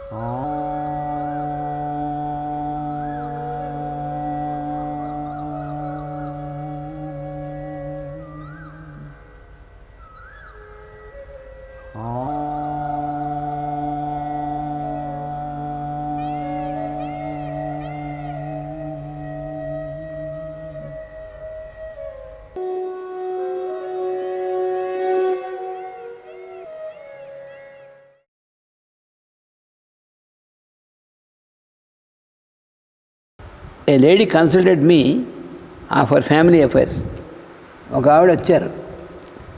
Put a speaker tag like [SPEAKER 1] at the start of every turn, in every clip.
[SPEAKER 1] A lady consulted me of her family affairs. ఒక ఆవిడ వచ్చారు.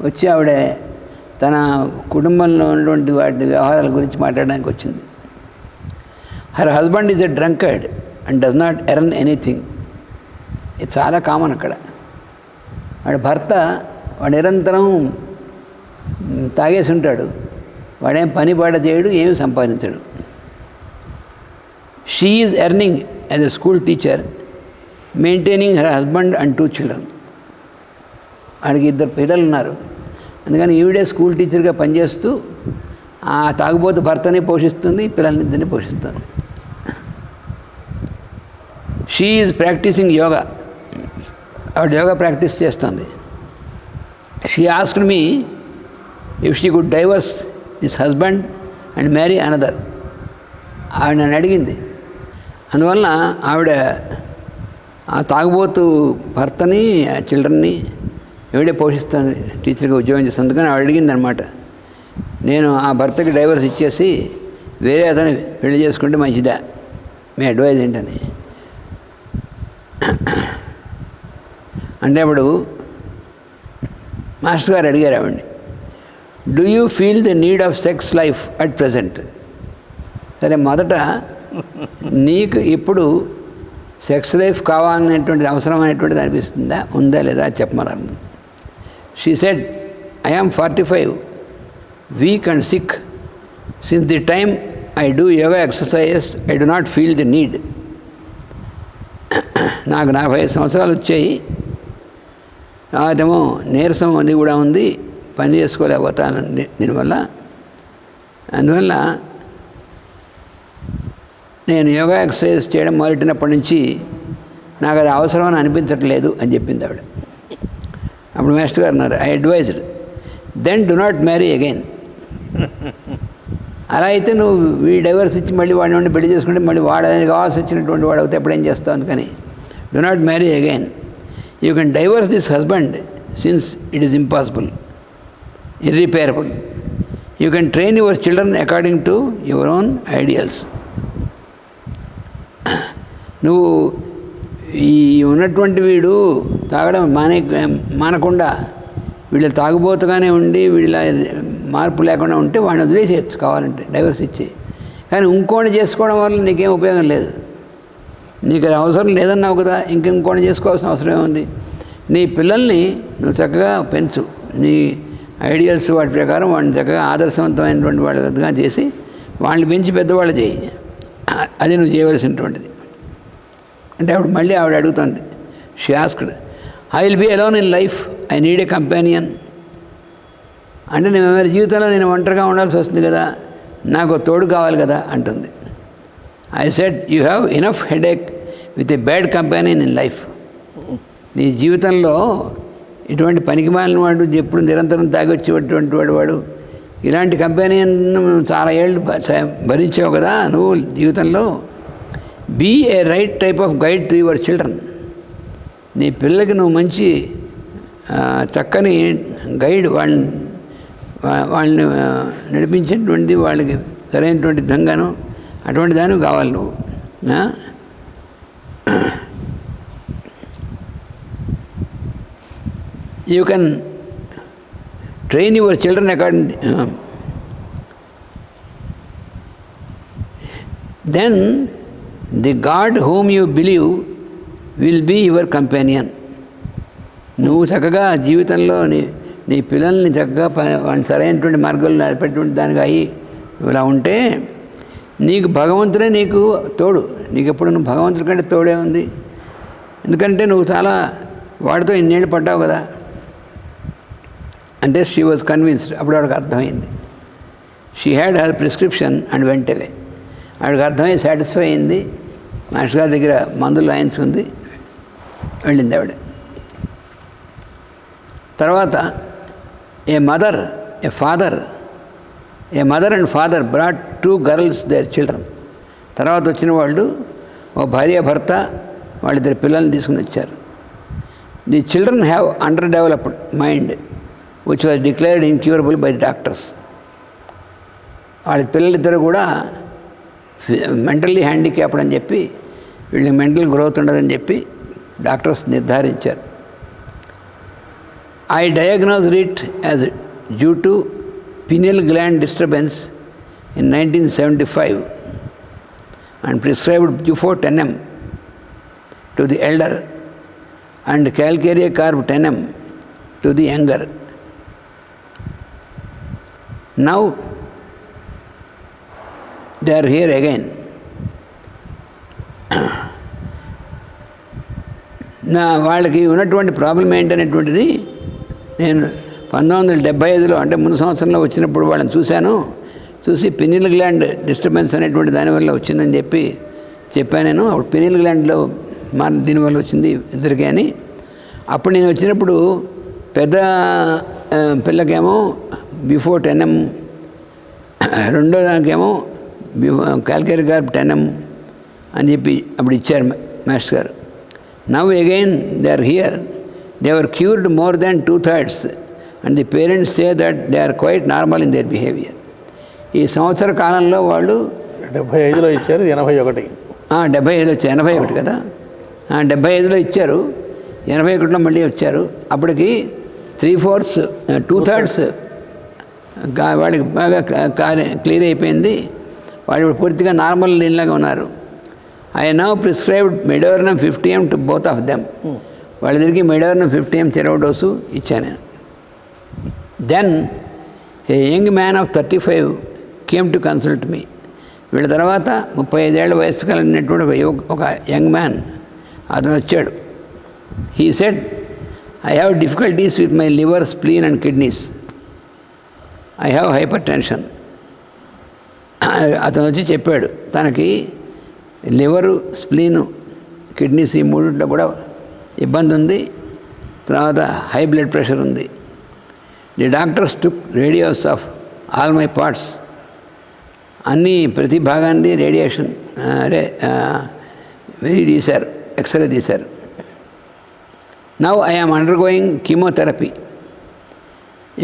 [SPEAKER 1] వచ్చి ఆవిడ తన కుటుంబంలో ఉన్నటువంటి వాటి వ్యవహారాల గురించి మాట్లాడడానికి వచ్చింది. Her husband is a drunkard and does not earn anything. ఇది చాలా కామన్ అక్కడ. వాడి భర్త వాడు నిరంతరం తాగేసి ఉంటాడు. వాడేం పని పాట చేయడు, ఏమి సంపాదించడు. She is earning as a school teacher, maintaining her husband and 2 children. వాడికి 2 పిల్లలు ఉన్నారు. అందుకని ఈవిడే స్కూల్ టీచర్గా పనిచేస్తూ ఆ తాగుబోతు భర్తని పోషిస్తుంది, పిల్లల్నిద్దరిని పోషిస్తుంది. She is practicing yoga. ఆవిడ యోగా ప్రాక్టీస్ చేస్తుంది. She asked me if she could divorce this husband and marry another. ఆవిడ నన్ను అడిగింది. అందువల్ల ఆవిడ ఆ తాగుబోతు భర్తని ఆ చిల్డ్రన్ని ఎవడే పోషిస్తుంది, టీచర్గా ఉద్యోగం చేస్తుంది. కానీ ఆవిడ అడిగింది అనమాట, నేను ఆ భర్తకి డైవర్స్ ఇచ్చేసి వేరే అతను పెళ్లి చేసుకుంటే మంచిదా, మీ అడ్వైజ్ ఏంటని. అంటే అప్పుడు మాస్టర్ గారు అడిగారు ఆవిడ్ని, do you feel the need of sex life at present. సరే, మొదట నీకు ఇప్పుడు సెక్స్ లైఫ్ కావాలనేటువంటిది అవసరమైనటువంటిది అనిపిస్తుందా, ఉందా లేదా చెప్పమన్నారు. She said, I am 45, weak and sick. Since the time I do yoga exercises I do not feel the need. నాకు 45 సంవత్సరాలు వచ్చాయి, అదేమో నీరసం అది కూడా ఉంది, పని చేసుకోలేకపోతాను దీనివల్ల. అందువల్ల నేను యోగా ఎక్సర్సైజ్ చేయడం మొదలెట్టినప్పటి నుంచి నాకు అది అవసరమని అనిపించట్లేదు అని చెప్పింది ఆవిడ. అప్పుడు మాస్టర్ గారు అన్నారు, I advised then do not marry again. అలా అయితే నువ్వు డైవర్స్ ఇచ్చి మళ్ళీ వాడిని ఉండి పెళ్లి చేసుకుంటే మళ్ళీ వాడని కావాల్సి వచ్చినటువంటి వాడు అవుతే ఎప్పుడేం చేస్తావు. అందుకని do not marry again. You can divorce this husband since it is impossible, irreparable. You can train your children according to your own ideals. నువ్వు ఈ ఉన్నటువంటి వీడు తాగడం మానకుండా వీళ్ళు తాగుబోతుగానే ఉండి వీళ్ళ మార్పు లేకుండా ఉంటే వాడిని వదిలేసేయచ్చు కావాలంటే డైవర్స్ ఇచ్చి. కానీ ఇంకోటి చేసుకోవడం వల్ల నీకేం ఉపయోగం లేదు. నీకు అది అవసరం లేదన్నావు కదా, ఇంకోటి చేసుకోవాల్సిన అవసరం ఏముంది. నీ పిల్లల్ని నువ్వు చక్కగా పెంచు, నీ ఐడియల్స్ వాటి ప్రకారం వాడిని చక్కగా ఆదర్శవంతమైనటువంటి వాళ్ళగా చేసి వాళ్ళని పెంచి పెద్దవాళ్ళు చేయి. అది నువ్వు చేయవలసినటువంటిది. అంటే ఆవిడ మళ్ళీ అడుగుతుంది, she asked, I will be alone in life, I need a companion. అంటే నేను ఎవరి జీవితంలో నేను ఒంటరిగా ఉండాల్సి వస్తుంది కదా, నాకు తోడు కావాలి కదా అంటుంది. I said, you have enough headache with a bad companion in life. నీ జీవితంలో ఇటువంటి పనికి మాలిన వాడు, ఎప్పుడు నిరంతరం తాగొచ్చేటువంటి వాడు, ఇలాంటి కంపానియన్ చాలా ఏళ్ళు భరించావు కదా నువ్వు జీవితంలో. Be a right type of guide to your children. నీ పిల్లలకి నువ్వు మంచి చక్కని గైడ్, వాళ్ళని నడిపించేటువంటి, వాళ్ళకి సరైనటువంటి విధంగాను అటువంటి దాన్ని కావాలి నువ్వు. You can train your children according. Then the God whom you believe will be your companion. నువ్వు చక్కగా జీవితంలో నీ పిల్లల్ని చక్కగా వాడిని సరైనటువంటి మార్గంలో నడిపేటువంటి దానికి అయ్యి ఇలా ఉంటే నీకు భగవంతుడే నీకు తోడు. నీకు ఎప్పుడు నువ్వు భగవంతుడి కంటే తోడే ఉంది. ఎందుకంటే నువ్వు చాలా వాడితో ఇన్నేళ్ళు పడ్డావు కదా. అంటే షీ వాజ్ కన్విన్స్డ్. అప్పుడు వాడికి అర్థమైంది. She had her prescription and went away. ఆవిడకి అర్థమై సాటిస్ఫై అయింది. మాస్టర్ గారి దగ్గర మందులు రాయించుకుంది, వెళ్ళింది ఆవిడ. తర్వాత a mother and father brought 2 girls their children. తర్వాత వచ్చిన వాళ్ళు ఓ భార్య భర్త వాళ్ళిద్దరు పిల్లల్ని తీసుకుని వచ్చారు. The children have under developed mind which was declared incurable by the doctors. వాళ్ళ పిల్లలిద్దరు కూడా మెంటల్లీ హ్యాండిక్యాప్డ్ అని చెప్పి, వీళ్ళకి మెంటల్ గ్రోత్ ఉండదని చెప్పి డాక్టర్స్ నిర్ధారించారు. I diagnosed it as due to pineal gland disturbance in 1975 and prescribed Bufotenin to the elder and calcareous carb 10m to the younger. Now they are here again. నా వాళ్ళకి ఉన్నటువంటి problem ఏంటనేటువంటిది నేను 1975లో అంటే ముందు సంవత్సరంలో వచ్చినప్పుడు వాళ్ళని చూసి పినియల్ గ్లాండ్ డిస్టర్బెన్స్ అనేటువంటి దానివల్ల వచ్చిందని చెప్పాను నేను. అప్పుడు పినియల్ గ్లాండ్లో దీనివల్ల వచ్చింది ఇద్దరికి అని. అప్పుడు నేను వచ్చినప్పుడు పెద్ద పిల్లకేమో Bufotenin, రెండో దానికేమో calcareous carb 10m అని చెప్పి అప్పుడు ఇచ్చారు మాస్టర్ గారు. Now again they are here. They were cured more than 2/3 and the parents say that they are quite normal in their behavior. ఈ సంవత్సర కాలంలో వాళ్ళు
[SPEAKER 2] 75లో ఇచ్చారు, 81
[SPEAKER 1] వచ్చారు, 81 కదా, 75లో ఇచ్చారు, 81లో మళ్ళీ వచ్చారు. అప్పటికి 3/4 2/3 వాళ్ళకి బాగా క్లియర్ అయిపోయింది. వాళ్ళు పూర్తిగా నార్మల్ నీళ్ళగా ఉన్నారు. I now prescribed Medornum 50m to both of them. వాళ్ళిద్దరికి Medornum 50m చెరవ డోసు ఇచ్చాను నేను. Then a young man of 35 came to consult me. వీళ్ళ తర్వాత 35 ఏళ్ల వయస్సు కలిగినటువంటి ఒక యంగ్ మ్యాన్ అతను వచ్చాడు. He said, I have difficulties with my liver, spleen and kidneys. I have hyper tension. అతను వచ్చి చెప్పాడు తనకి లివరు, స్ప్లీను, కిడ్నీస్ ఈ మూడింటిలో కూడా ఇబ్బంది ఉంది. తర్వాత హై బ్లడ్ ప్రెషర్ ఉంది. The doctors took radios of all my parts. అన్నీ ప్రతి భాగాన్ని రేడియేషన్ తీశారు, ఎక్స్రే తీశారు. Now I am undergoing chemotherapy.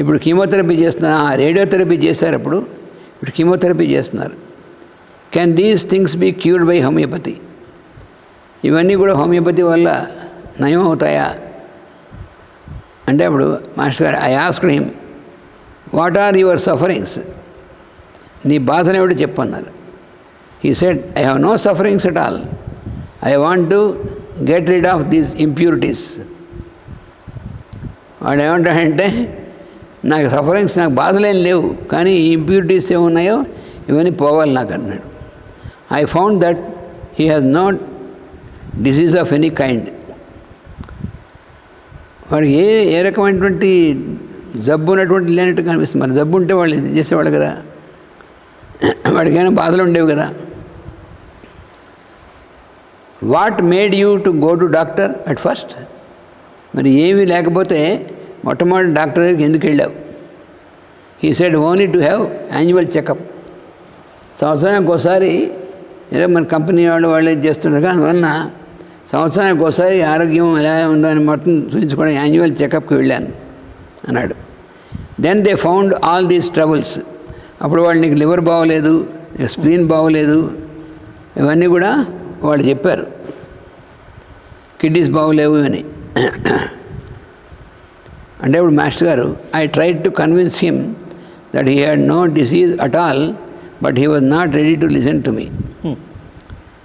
[SPEAKER 1] ఇప్పుడు కీమోథెరపీ చేస్తున్నా, రేడియోథెరపీ చేశారు, ఇప్పుడు కీమోథెరపీ చేస్తున్నారు. Can these things be cured by homeopathy? ఇవన్నీ కూడా హోమియోపతి వల్ల నయం అవుతాయా అంటే, అప్పుడు మాస్టర్ గారు, I asked him, what are your sufferings? నీ బాధను ఎవడు చెప్పన్నారు. He said, I have no sufferings at all. I want to get rid of these impurities. వాడు ఏమంటాడంటే, నాకు సఫరింగ్స్, నాకు బాధలేం లేవు, కానీ ఈ ఇంప్యూరిటీస్ ఏమున్నాయో ఇవన్నీ పోవాలి నాకు అన్నాడు. I found that he has no disease of any kind. వాడికి ఏ రకమైనటువంటి జబ్బు ఉన్నటువంటి లేనట్టు కనిపిస్తుంది. మరి జబ్బు ఉంటే వాళ్ళు ఇది చేసేవాళ్ళు కదా, వాడికి ఏమైనా బాధలు ఉండేవి కదా. What made you to go to doctor at first? మరి ఏమీ లేకపోతే మొట్టమొదటి డాక్టర్ దగ్గరికి ఎందుకు వెళ్ళావు? He said, only to have annual checkup. సంవత్సరానికి ఒకసారి ఏదో మన కంపెనీ వాళ్ళే చేస్తుండగా, అందువలన సంవత్సరానికి ఒకసారి ఆరోగ్యం ఎలా ఉందని మొత్తం చూపించుకోవడం యాన్యువల్ చెకప్కి వెళ్ళాను అన్నాడు. Then they found all these troubles. అప్పుడు వాళ్ళు, నీకు లివర్ బాగోలేదు, నీకు స్ప్లీన్ బాగోలేదు, ఇవన్నీ కూడా వాళ్ళు చెప్పారు, కిడ్నీస్ బాగోలేవు అని. అంటే ఇప్పుడు మాస్టర్ గారు, I tried to convince him that he had no disease at all, but he was not ready to listen to me.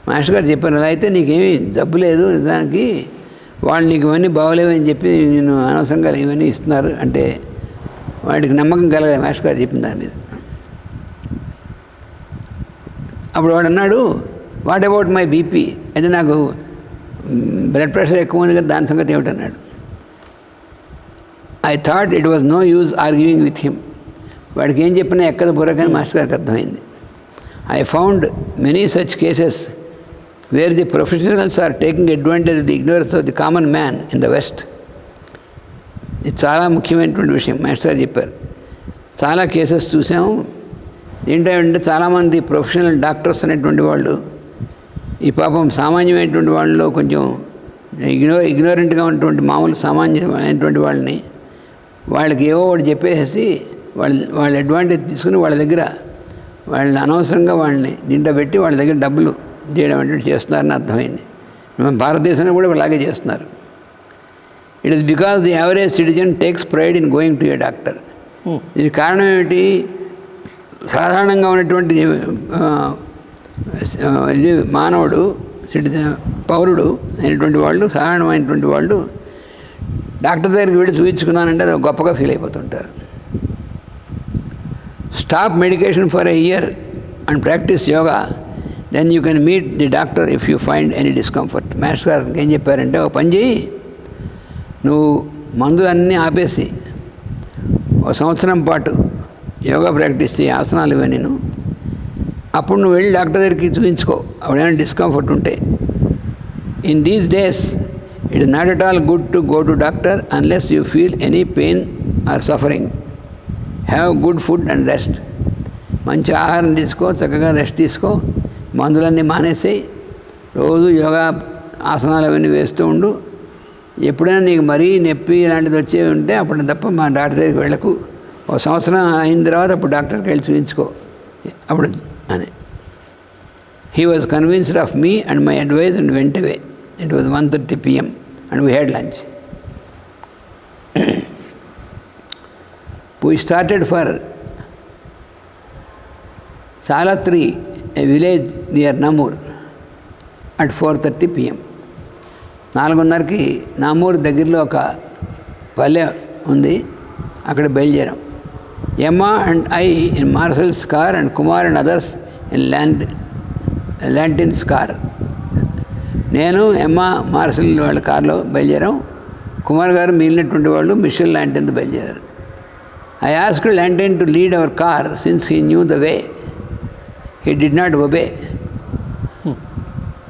[SPEAKER 1] Master గారు చెప్పారు, అలా అయితే నీకేమీ జబ్బు లేదు, నిజానికి వాళ్ళు నీకు ఇవన్నీ బాగోలేవు అని చెప్పి నేను అనవసరంగా ఇవన్నీ ఇస్తున్నారు అంటే వాడికి నమ్మకం కలగాలి మాస్టర్ గారు చెప్పిన దాని మీద. అప్పుడు వాడు అన్నాడు, వాట్ అబౌట్ మై బీపీ? అయితే నాకు బ్లడ్ ప్రెషర్ ఎక్కువ ఉంది కదా, దాని సంగతి ఏమిటన్నాడు. I thought it was no use arguing with him. వాడికి ఏం చెప్పినా ఎక్కద బుర్రకని మాస్టర్ గారికి అర్థమైంది. I found many such cases where the professionals are taking advantage of the ignorance of the common man in the West. ఇది చాలా ముఖ్యమైనటువంటి విషయం master చెప్పారు. చాలా కేసెస్ చూసాము. ఏంటంటే చాలామంది ప్రొఫెషనల్ డాక్టర్స్ అనేటువంటి వాళ్ళు ఈ పాపం సామాన్యమైనటువంటి వాళ్ళలో కొంచెం ఇగ్నోరెంట్గా ఉన్నటువంటి మామూలు సామాన్యమైనటువంటి వాళ్ళని వాళ్ళకి ఏవో ఒకటి చెప్పేసి వాళ్ళ అడ్వాంటేజ్ తీసుకుని వాళ్ళ దగ్గర వాళ్ళని అనవసరంగా వాళ్ళని దీంట్లో పెట్టి వాళ్ళ దగ్గర డబ్బులు చేయడం అంటే చేస్తున్నారని అర్థమైంది. మన భారతదేశంలో కూడా అలాగే చేస్తున్నారు. It is because the average citizen takes pride in going to A doctor. దీనికి కారణం ఏమిటి? సాధారణంగా ఉన్నటువంటి ఇది మానవుడు సిటిజన్ పౌరుడు అయినటువంటి వాళ్ళు సాధారణమైనటువంటి వాళ్ళు డాక్టర్ దగ్గరికి వెళ్ళి చూపించుకున్నానంటే అది గొప్పగా ఫీల్ అయిపోతుంటారు. Stop medication for a year and practise yoga, then you can meet the doctor if you find any discomfort. Master గారు ఏం చెప్పారంటే, ఒక పని చేయి, నువ్వు మందులన్నీ ఆపేసి ఒక సంవత్సరం పాటు యోగా ప్రాక్టీస్ చేయి, ఆసనాలు ఇవన్నీ నేను, అప్పుడు నువ్వు వెళ్ళి డాక్టర్ దగ్గరికి చూపించుకో అప్పుడైనా డిస్కంఫర్ట్ ఉంటే. In these days it is not at all good to go to doctor unless you feel any pain or suffering. Have good food and rest. మంచి ఆహారం తీసుకో, చక్కగా రెస్ట్ తీసుకో, మందులన్నీ మానేసేయి, రోజు యోగా ఆసనాలు అవన్నీ వేస్తూ ఉండు. ఎప్పుడైనా నీకు మరీ నొప్పి ఇలాంటిది వచ్చేవి ఉంటే అప్పుడు తప్ప మా డాక్టర్ దగ్గరికి వెళ్ళకు. ఒక సంవత్సరం అయిన తర్వాత అప్పుడు డాక్టర్కి వెళ్ళి చూపించుకో అప్పుడు అని. He was convinced of me and my advise and went away. It was 1:30 PM and we had lunch. We started for Salatri, a village near Namur, at 4:30 PM. 4:30కి నామూర్ దగ్గరలో ఒక పల్లె ఉంది, అక్కడ బయలుదేరాం. Emma and I in Marcel's car and Kumar and others in Lantin's car. నేను ఎమ్మా Marcel వాళ్ళ కార్లో బయలుదేరాం. కుమార్ గారు మిగిలినటువంటి వాళ్ళు మిషెల్ లాంటిన్తో బయలుదేరారు. I asked Lantin to lead our car since he knew the way. He did not obey.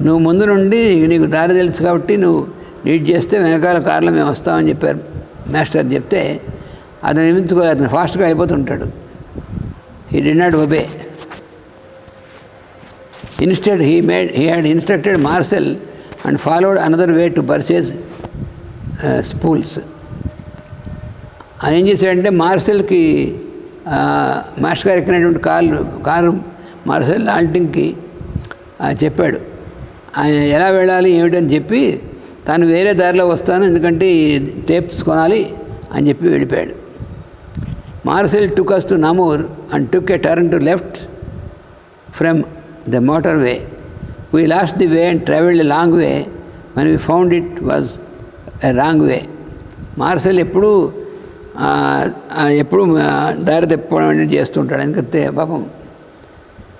[SPEAKER 1] నువ్వు ముందు నుండి నీకు దారి తెలుసు కాబట్టి నువ్వు లీడ్ చేస్తే వెనకాల కార్లో మేము వస్తామని చెప్పారు మాస్టర్ చెప్తే అతను నిమించుకోలేదు. అతను ఫాస్ట్గా అయిపోతుంటాడు. He did not obey. Instead he had instructed Marcel and followed another way to purchase spools. ఆయన ఏం చేశాడంటే మార్సెల్కి మాస్టర్ గారు ఎక్కినటువంటి కారు మార్సెల్ లాంటింగ్కి చెప్పాడు ఆయన ఎలా వెళ్ళాలి ఏమిటని చెప్పి, తాను వేరే దారిలో వస్తాను ఎందుకంటే ఈ టేప్స్ కొనాలి అని చెప్పి వెళ్ళిపోయాడు. Marcel took us to Namur and took a turn to left from the motorway. We lost the way and travelled a long way. When we found it was a wrong way. Marcel ఎప్పుడు దారి తప్పడం అనేది చేస్తుంటాడు. ఎందుకంటే పాపం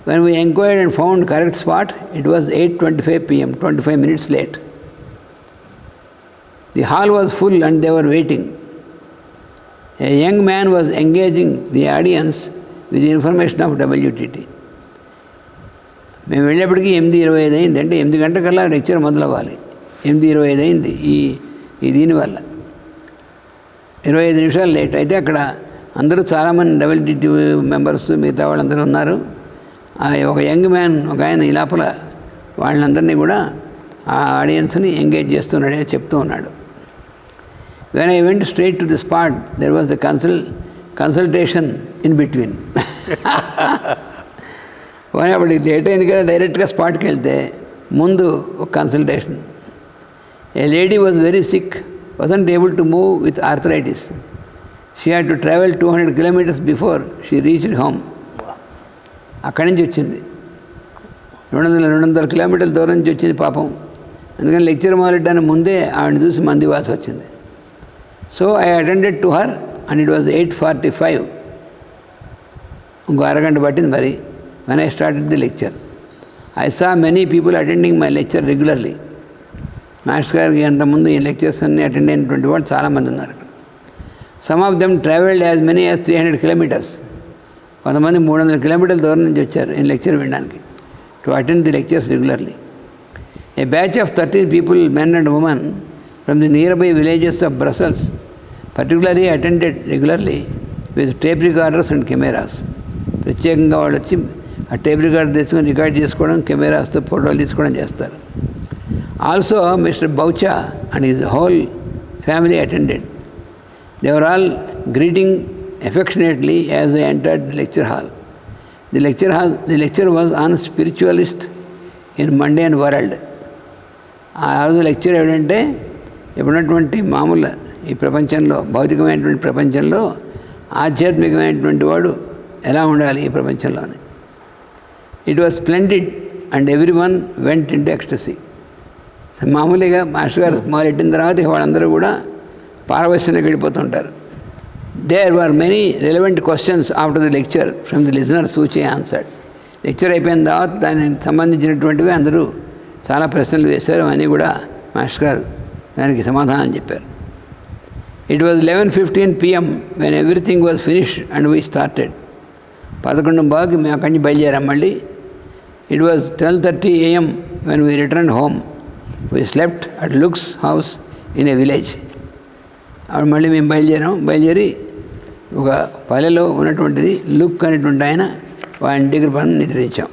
[SPEAKER 1] when we inquired and found correct spot, it was 8:25 PM, 25 minutes late. The hall was full and they were waiting. A young man was engaging the audience with the information of WTT. మేము వెళ్ళేప్పటికీ 8:25 అయింది. అంటే 8 గంటలకల్లా lecture మొదలవ్వాలి. 8:25 అయింది ఈ దీనివల్ల 25 నిమిషాలు late. అయితే అక్కడ అందరూ చాలామంది WTT మెంబర్స్ మిగతా వాళ్ళందరూ ఉన్నారు. ఒక యంగ్ మ్యాన్ ఒక ఆయన ఈ లోపల వాళ్ళందరినీ కూడా ఆ ఆడియన్స్ని ఎంగేజ్ చేస్తున్నాడే చెప్తూ ఉన్నాడు. When I went straight to the spot there was the consultation in between. అప్పటికి లేట్ అయింది కదా, డైరెక్ట్గా స్పాట్కి వెళ్తే ముందు ఒక consultation. A lady was very sick, wasn't able to move with arthritis. She had to travel 200 kilometers before she reached home. అక్కడి నుంచి వచ్చింది 200 కిలోమీటర్ల దూరం నుంచి వచ్చింది పాపం. అందుకని లెక్చర్ మొదలెట్టడానికి ముందే ఆవిడని చూసి మంది వాసి వచ్చింది. So I attended to her and it was 8:45. ఇంకో అరగంట పట్టింది మరి. When I started the lecture I saw many people attending my lecture regularly. Master గారికి అంతకుముందు ఈ లెక్చర్స్ అన్ని అటెండ్ అయినటువంటి వాళ్ళు చాలామంది ఉన్నారు అక్కడ. Some of them travelled as many as 300 kilometers. కొంతమంది 300 కిలోమీటర్ల దూరం నుంచి వచ్చారు ఈ లెక్చర్ వినడానికి, to attend the lectures regularly. A batch of 13 people, men and women, from the nearby villages of Brussels, particularly attended regularly with tape recorders and cameras. ప్రత్యేకంగా వాళ్ళు వచ్చి ఆ టేప్ రికార్డర్ తీసుకొని రికార్డ్ చేసుకోవడం, కెమెరాస్తో ఫోటోలు తీసుకోవడం చేస్తారు. Also Mr Boucha and his whole family attended. They were all greeting affectionately as they entered the lecture hall. The lecture was on spiritualist in mundane world. ఆ రోజు లెక్చర్ ఏమిటంటే ఇప్పుడున్నటువంటి మామూలు ఈ ప్రపంచంలో, భౌతికమైనటువంటి ప్రపంచంలో ఆధ్యాత్మికమైనటువంటి వాడు ఎలా ఉండాలి ఈ ప్రపంచంలోని. It was splendid and every one went in to ecstasy. మామూలుగా మాస్టర్ గారు మొదలెట్టిన తర్వాత వాళ్ళందరూ కూడా పారవశ్యంలోకి వెళ్ళిపోతుంటారు. There were many relevant questions after the lecture from the listeners which I answered. Lecture అయిపోయిన తర్వాత దానికి సంబంధించినటువంటివి అందరూ చాలా ప్రశ్నలు వేశారు, అని కూడా మాస్టర్ గారు దానికి సమాధానం చెప్పారు. It was 11:15 PM when everything was finished and we started. 11:15కి మేము అక్కడి నుంచి బయలుదేరాం మళ్ళీ. It was 12:30 AM when we returned home. We slept at Luke's house in a village. అప్పుడు మళ్ళీ మేము బయలుదేరి ఒక పల్లెలో ఉన్నటువంటిది లుక్ అనేటువంటి ఆయన వారి ఇంటికి నిద్రించాం.